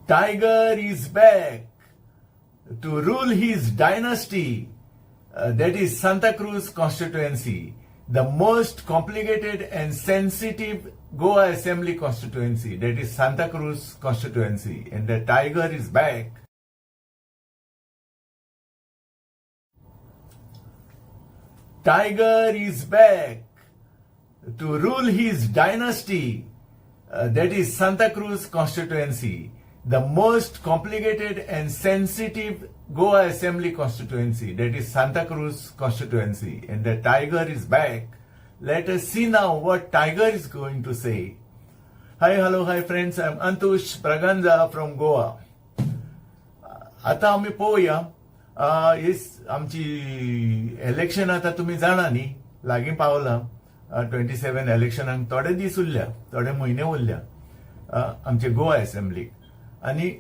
Tiger is back to rule his dynasty. That is Santa Cruz constituency, the most complicated and sensitive Goa Assembly constituency. That is Santa Cruz constituency, and the tiger is back. Tiger is back to rule his dynasty. That is Santa Cruz constituency, the most complicated and sensitive Goa Assembly constituency. That is Santa Cruz constituency, and the tiger is back. Let us see now what tiger is going to say. Hi, hello, hi friends. I'm Antush Braganza from Goa. आता आम्ही पोवया आमची election आता तुम्ही जाणा न्ही लागीं पावला 27 इलेक्शनाक थोडे दीस उरल्या थोडे म्हयने उरल्या आमचे गोवा असेंब्लीक आनी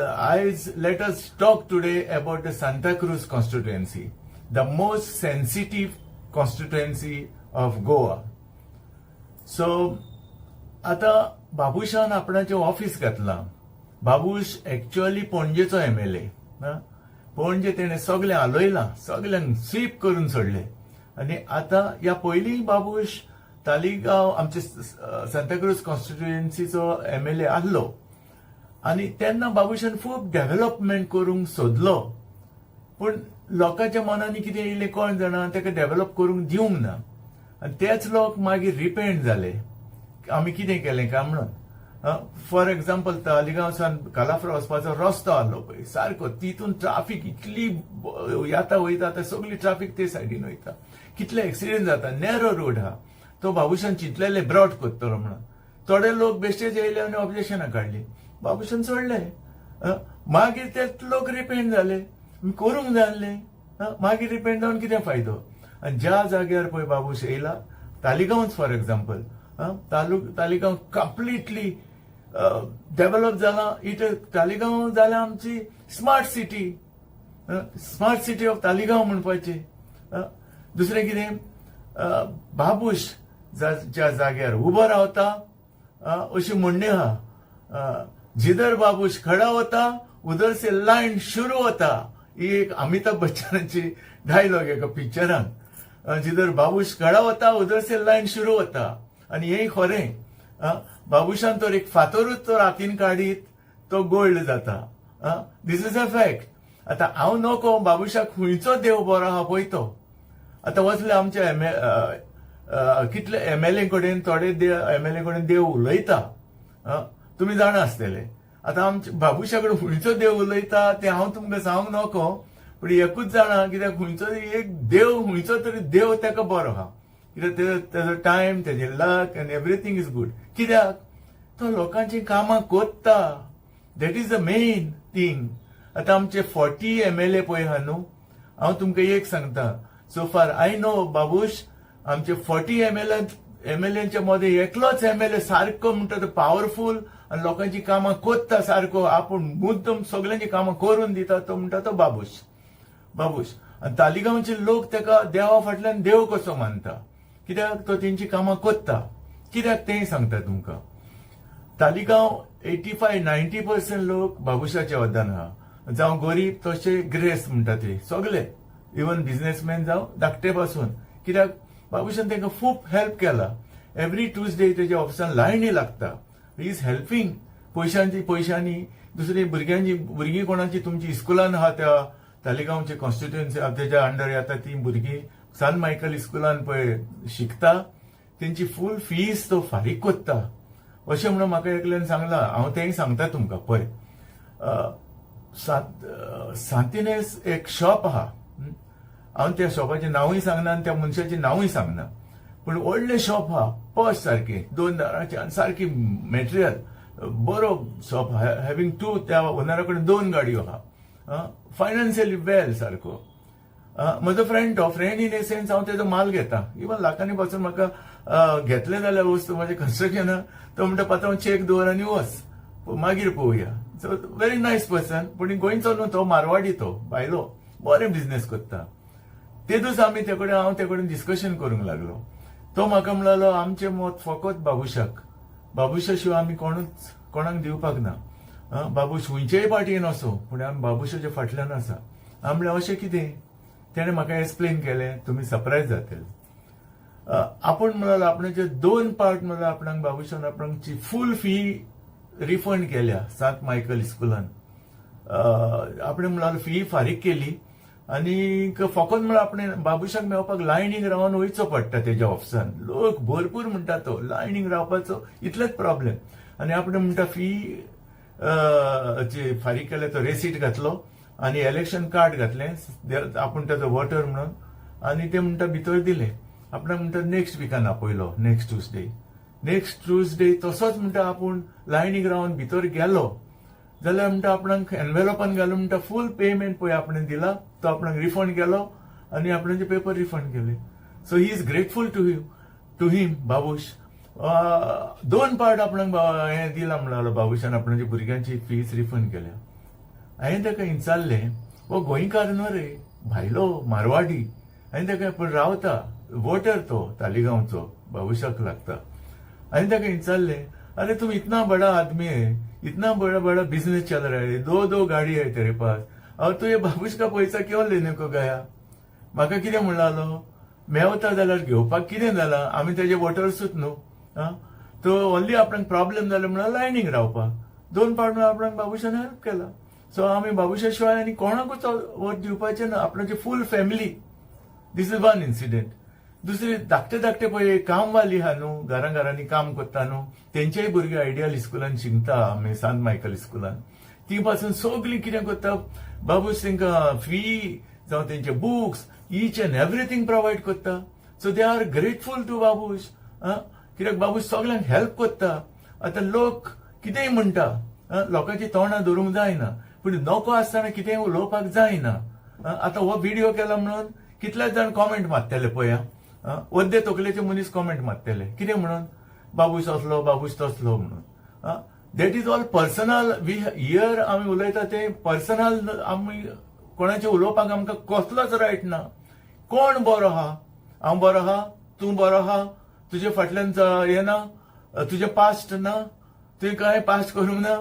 आयज let us talk today about the Santa Cruz constituency the most sensitive constituency of Goa. So आता बाबुशान आपणाचें ऑफिस घातलां. बाबूश एक्चुअली पणजेचो एमएलए. पणजे तेणे सगळें हालयलां, सगळ्यांक स्वीप करून सोडले. आनी आता या पयलीं बाबूश तालिगांव आमचे सांताक्रूज कॉन्स्टिट्युएन्सीचो एमएलए आसलो आनी तेन्ना बाबूशान खूब डेव्हलपमेंट करूंक सोदलो, पूण लोकांच्या मनांनी कितें येयलें कोण जाणा, ताका डेव्हलप करूंक दिवंक ना. आनी तेच लोक मागीर रिपेंट जाले आमी कितें केलें काय म्हणून. फॉर एक्झाम्पल तालिगांवसान कालाफ्रा वचपाचो रस्तो आसलो पळय सारको, तितून ट्राफिक इतली येता वयता, आतां सगळी ट्राफिक ते सायडीन वयता, कितले एक्सिडेंट जाता. नॅरो रोड हा तो बाबूशान चिंतलेले ब्रॉड करतलो म्हणून. थोडे लोक बेश्टेच येयले आनी ऑब्जेक्शनां काडली, बाबूशान सोडले. मागीर ते लोक रिपेंट जाले, करूंक जाय आसलें. मागीर रिपेंट जावन कितें फायदो. आनी ज्या जाग्यार पळय बाबूश येयला तालिगांवच for example Taleigao completely develop जाला. इट तालिगांव जाल्या आमची स्मार्ट सिटी ऑफ तालिगांव म्हणपाचे. दुसरें कितें, बाबूश ज्या जाग्यार उबो रावता अशी म्हणणी आहा, जिधर बाबूश खडा होता उधर से लाइन शुरू होता. ही एक अमिताभ बच्चनाची डायलॉग एका पिक्चरान. जिधर बाबूश खडा होता उधर से लाइन शुरू होता. आनी हें खरें. बाबूशान तर एक फातरूच तो रातीन काडीत तो गोल्ड जाता. This is a fact. आतां हांव नको बाबूशाक खंयचो देव बरो आहा पळय तो. आतां वचले आमच्या कितले एमएलए कडेन थोडे एमएलए कडेन देव उलयता, तुमी जाणा आसतले. आतां आमच्या बाबूशा कडेन खंयचो देव उलयता ते हांव तुमकां सांगूंक नको, पूण एकूच जाणा कित्याक खंयचो एक देव खंयचो तरी देव ताका बरो आहा. कित्याक तेजो टायम, तेजे लक एंड एवरीथिंग इज गुड. कित्याक तो लोकांची कामां कोत्ता. That is the main thing. आतां आमचे 40 एमएलए पळय आहा न्हू, हांव तुमकां एक सांगता. सो फार आय नो बाबूश आमचे 40 एमएलएच्या मध्ये एकलोच एमएलए सारको म्हणटा तो पॉवरफुल आनी लोकांची कामां कोत्ता सारको, आपूण मुद्दम सगळ्यांची कामां करून दिता, तो म्हणटा तो बाबूश. आनी तालिगांवचे लोक ताका देवा फाटल्यान देव कसो मानता, कित्याक तो तेंची कामां कोत्ता. कित्याक तें सांगता तुमकां. तालिगांव 85-90% लोक बाबूशाच्या वदान आहा. जावं गरीब तशे ग्रेस म्हणटा ते सगळे, इवन बिझनेसमॅन जावं धाकटे पासून. कित्याक बाबूशान तांकां खूब हेल्प केला. एवरी ट्यूजडे तेज्या ऑफिसान लायनी लागता. ही इज हेल्पिंग पयशांनी. दुसरी भुरगीं कोणाची तुमची इस्कुलान आहा त्या तालिगांवचे कॉन्स्टिट्युएन्सी तेज्या अंडर येता ती भुरगीं सान मायकल स्कुलान पळय शिकता, तेंची फूल फीस तो फारीक कोत्ता. अशें म्हणून म्हाका एकल्यान सांगलां. हांव तेंय सांगता तुमकां. पळय सांतिनेस एक शॉप आहा. हांव त्या शॉपाचें नांवूय सांगना आनी त्या मनशाचें नांवूय सांगना, पूण व्हडलें शॉप आहा, पॉश सारकें, 2 दाराचें आनी सारकी मॅटेरियल बरो शॉप आहा. हॅविंग 2 त्या ओनरा कडेन 2 गाडयो आहा. फायनान्शियली वेल सारको. म्हजो फ्रेंड इन ए सेन्स हांव तेजो माल घेता. इवन लाखांनी पासून म्हाका घेतले जाल्यार वस्तू म्हाजे कन्स्ट्रक्शन तो म्हणटा पात्रांव चेक दवर आनी वच, मागीर पळोवया. So very nice person. पूण गोंयचो न्हू तो, मारवाडी तो भायलो, बरें बिझनेस करता. ते दीस हांव ते कडेन डिस्कशन करूंक लागलो. तो म्हाका म्हणलो आमचें मत फकत बाबूशा शिवाय आमी कोणाक दिवपाक ना. बाबूश खंयचेय पार्टीन असो पूण आमी बाबुशाच्या फाटल्यान आसा. हांव म्हणलें अशें कितें, तेणें म्हाका एक्सप्लेन केलें. तुमी सरप्रायज जातले. आपण म्हणाला आपणाचे 2 पार्ट म्हणल्यार आपणाक बाबुशान आपणाची फूल फी रिफंड केल्या सांत मायकल स्कुलान. आपण म्हणाल फी फारीक केली आणि फकत म्हळ्यार आपण बाबुशाक मेळपाक लायनीक रावन वयचो पडटा तेज्या ऑफिसान. लोक भरपूर म्हणटा तो लायनीक रावपाचो इतलेच प्रॉब्लेम. आनी आपण म्हणटा फी फारीक केले तो रेसीट घातलो आणि इलेक्शन कार्ड घातलें आपण त्याचो वोटर म्हणून आणि ते म्हणटा भितर दिले. आपणाक म्हणटा नेक्स्ट विकान आपयलो नेक्स्ट ट्यूजडे तसोच म्हणटा आपूण लायनीक रावन भितर गेलो जाल्यार म्हणटा आपणाक एनवेलोपान घालून म्हणटा फूल पेमेंट पळय आपण दिला तो आपणाक रिफंड केलो आणि आपणाचे पेपर रिफंड केले. So he is grateful to him Babush. 2 part आपणाक हे दिला म्हणलो बाबुशान आपणाच्या भुरग्यांची फीज रिफंड केल्या. हांवें ताका विचारलें हो गोंयकार न्हू रे, भायलो मारवाडी. हांवें ताका पूण रावता वोटर तो तालिगांवचो बाबुशाक लागता. हांवें ताका विचारलें अरे तुम इतना बड़ा आदमी है, इतना बड़ा बड़ा बिजनेस चल रहा है, 2 गाड़ी है तेरे पास, और तू ये बाबूश का पैसा क्यों लेने को गया. म्हाका कितें म्हणलो मेवता जाल्यार घेवपाक कितें जालां, आमी तेजे वोटर्सूच न्हू. तो ओन्ली आपणाक प्रॉब्लेम जालो म्हणल्यार लायनीक रावपाक. 2 पार्ट आपणाक बाबुशान हेल्प केला. सो आमी बाबुशा शिवाय आनी कोणाकूच वोट दिवपाचें ना. आपणाची full family. This is 1 incident. दुसरी धाकटे पळय कामवाली आहा न्हू, घरांनी काम करता न्हू, तेंचेय भुरगे आयडियल स्कुलान शिकता आमी सांत मायकल स्कुलान. ती पासून सगळीं कितें करता बाबूश तांकां फी जावं तेंचे books each and everything provide करता. So they are grateful to Babush. कित्याक बाबूश सगळ्यांक हेल्प करता. आतां लोक कितेंय म्हणटा, लोकांची तोंडां धरूंक जायना पूण नको आसतना कितेंय उलोवपाक जायना. आतां हो व्हिडिओ केला म्हणून कितलेच जाण कॉमेंट मारतले पळय. वद्दे तकलेचे मनीस कॉमेंट मारतले कितें म्हणून बाबूश असलो बाबूश तसलो म्हणून. That is all personal. Here आमी उलयता ते पर्सनल. आमी कोणाचे उलोवपाक आमकां कसलोच रायट ना. कोण बरो आहा, हांव बरो आहा, तूं बरो आहा, तुजे फाटल्यान हे ना, तुजे पास्ट ना, तुवें कांय पास्ट करूंक ना.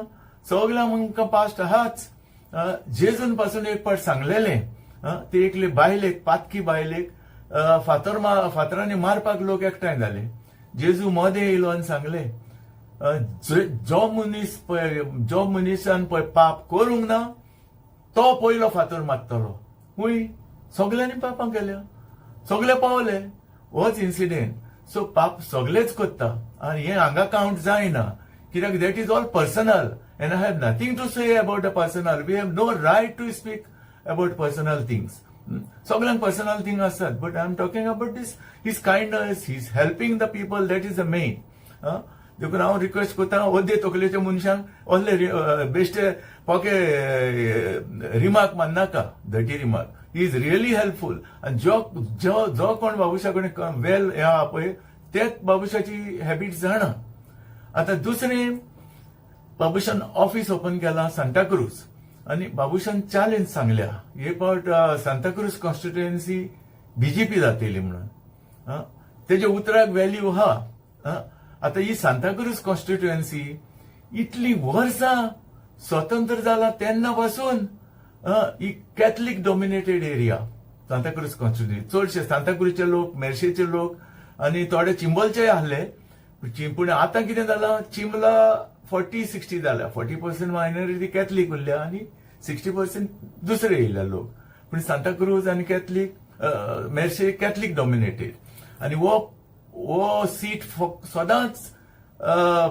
सगळ्यांक आमकां पास्ट आहाच. जेजून पासून एक पाट सांगलेलें. ते एकले बायलेक, पातकी बायलेक फातरांनी मारपाक लोक एकठांय जाले. जेजू मोदे येयलो आनी सांगले जो मनीसान पळय पाप करूंक ना तो पयलो फातर मारतलो. हुंय सगळ्यांनी पापां केल्या, सगळे पावले. होच इन्सिडेंट. सो पाप सगळेच करता आनी हे हांगा काउंट जायना. कित्याक that is all personal and I have nothing to say about the personal. We have no right to speak about personal things. सगळ्यांक पर्सनल थिंग आसतात but I am talking about this his kindness, his helping the people. That is the main. देखून हांव request करता वद्दे तकलेच्या मनशांक असले बेश्टे पोके remark मारनाका, dirty remark. He is really helpful. आनी जो कोण बाबुशा कडेन वेल हे आहा पळय तेच बाबुशाची हॅबिट जाणा. आतां दुसरें बाबुशान ऑफिस ओपन केलां सांताक्रूज आनी बाबुशान चॅलेंज सांगल्या हे पावट सांताक्रूज कॉन्स्टिट्युएन्सी बीजेपी जातली म्हणून. तेजे उतराक व्हॅल्यू आहा. आतां ही सांताक्रूज कॉन्स्टिट्युएन्सी इतली वर्सां स्वतंत्र जाला तेन्ना पासून ही Catholic dominated area Santacruz constituency. चडशे सांताक्रूजचे लोक, मेर्शेचे लोक आनी थोडे चिंबलचे आहले. पूण आतां कितें जालां, चिंबला 40-60 जाल्या. 40% मायनॉरिटी कॅथलीक उरल्या आनी 60% दुसरे येयल्या लोक. पूण सांताक्रूज आनी कॅथलीक, मेर्शे कॅथलीक डॉमिनेटेड. आनी वो सीट सदांच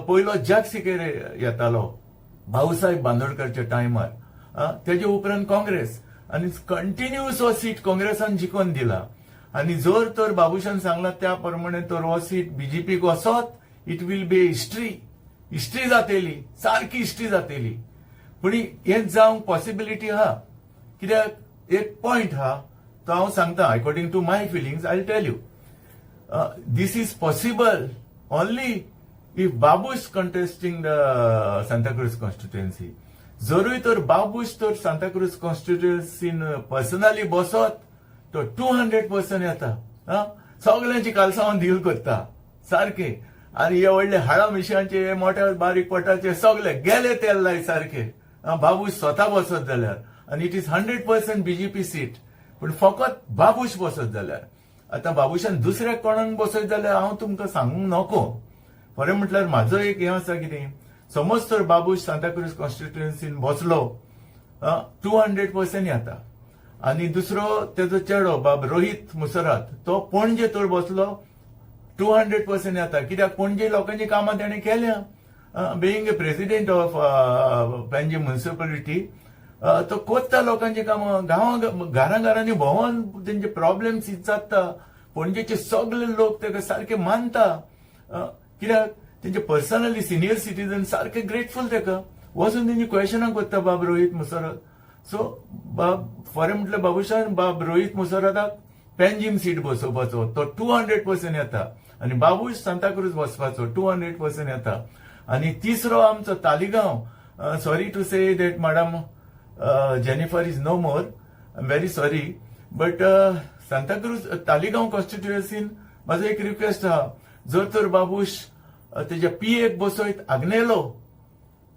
पयलो जग सिकेर येतालो भाऊसाहेब बांदोडकरच्या टायमार. तेजे उपरांत काँग्रेस आनी कंटिन्यूस हो सीट काँग्रेसान जिखोवन दिला. आनी जर तर बाबुशान सांगला त्या प्रमाणे तर हो सीट बीजेपीक वसोत इट वील बी हिस्ट्री जातली, सारकी हिस्ट्री जातली. पूण हें जावंक पॉसिबिलिटी आहा. कित्याक एक पॉयंट आहा तो हांव सांगता according to my feelings. I tell you this is possible only if Babush contesting the Santa Cruz constituency. जरूय तर बाबूश तर सांता क्रूज कॉन्स्टिट्युएन्सीन पर्सनली बसत तो 200% येता. सगळ्यांची कालसांव डील करता सारखे. आणि हे व्हडले हाळा मिशांचे मोठ्या बारीक पोटाचे सगळे गेले तेल्लाय सारखे बाबूश स्वता बसत जाल्यार आणि इट इज 100% बीजेपी सीट पण फकत बाबूश बसत जाल्यार आता बाबूशान दुसऱ्या कोणाक बसत जाल्यार हांव तुमकां सांगूंक नको खरें म्हटल्यार म्हाजो एक हें आसा कितें समज तर बाबूश सांताक्रूज कॉन्स्टिट्युएन्सीन बसलो 200% येता आणि दुसरो तेजो चेडो बाब रोहित मुसरात तो पणजे तर बसलो 200% येता कित्याक पणजे लोकांची कामां तेणें केल्या बिईंग ए प्रेसिडेंट ऑफ पणजे म्युनिसिपालिटी तो कोत्ता लोकांची कामां घरांनी भोंवन तेंचे प्रॉब्लेम्स जाता पणजेचे सगळे लोक तेका सारखे मानता कित्याक तेंचे पर्सनली सिनियर सिटीजन सारखे ग्रेटफुल तेका वचून तेंची क्वेशनां कोत्ता बाब रोहित मुसरत सो बाब खरें म्हटल्यार बाबूशान बाब रोहित मुसरताक पेंजीम सीट बसोवपाचो तो 200% येता आणि बाबूश सांताक्रूज बसपाचो 200% येता आणि तिसरो आमचो Taleigao sorry to say that madam Jennifer is no more I am very sorry but Santacruz Taleigao कॉन्स्टिट्युएन्सीन म्हाजो एक रिक्वेस्ट आहा जर तर बाबूश तेज्या पीएक बसयत आग्नेलो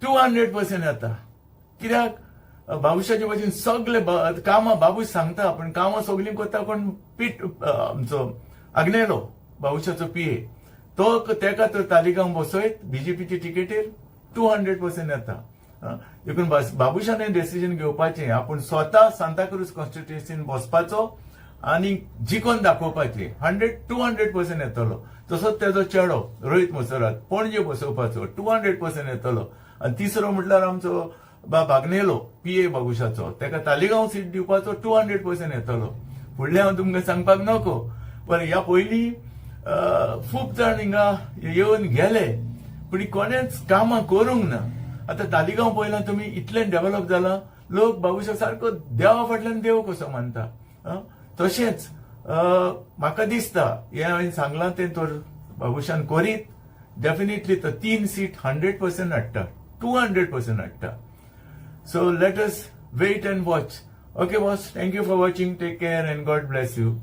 200% येता कित्याक बाबूशाचे भाशेन सगळे कामां बाबूश सांगता पण कामां सगळीं करता कोण पीट आमचो आग्नेलो बाबूशाचो पीए तो तेका तर तालिगांव बसयत बीजेपीच्या टिकेटीर 200% येता देखून बाबूशान डिसिजन घेवपाचें आपूण स्वता सांताक्रूज कॉन्स्टिट्युएन्सीन बसपाचो आणि जिखोन दाखोवपाचें 200% येतलो तसोच तेजो चेडो रोहित मुसरात पणजे बसोवपाचो 200% येतलो आणि तिसरो म्हटल्यार आमचो बाब आग्नेलो पीए बाबूशाचो तेका तालिगांव सीट दिवपाचो 200% येतलो फुडलें हांव तुमकां सांगपाक नको पण ह्या पयलीं खूब जाण हिंगा येवन गेले पूण कोणेच कामां करूंक ना आतां तालिगांव पयलां तुमी इतलें डेव्हलप जालां लोक बाबूशाक सारको देवा फाटल्यान देव कसो मानता तशेंच म्हाका दिसता हें हांवें सांगलां तें तर बाबूशान करीत डेफिनेटली तो 3 सीट 100% हाडटा 200% हाडटा so let us wait and watch okay boss thank you for watching take care and God bless you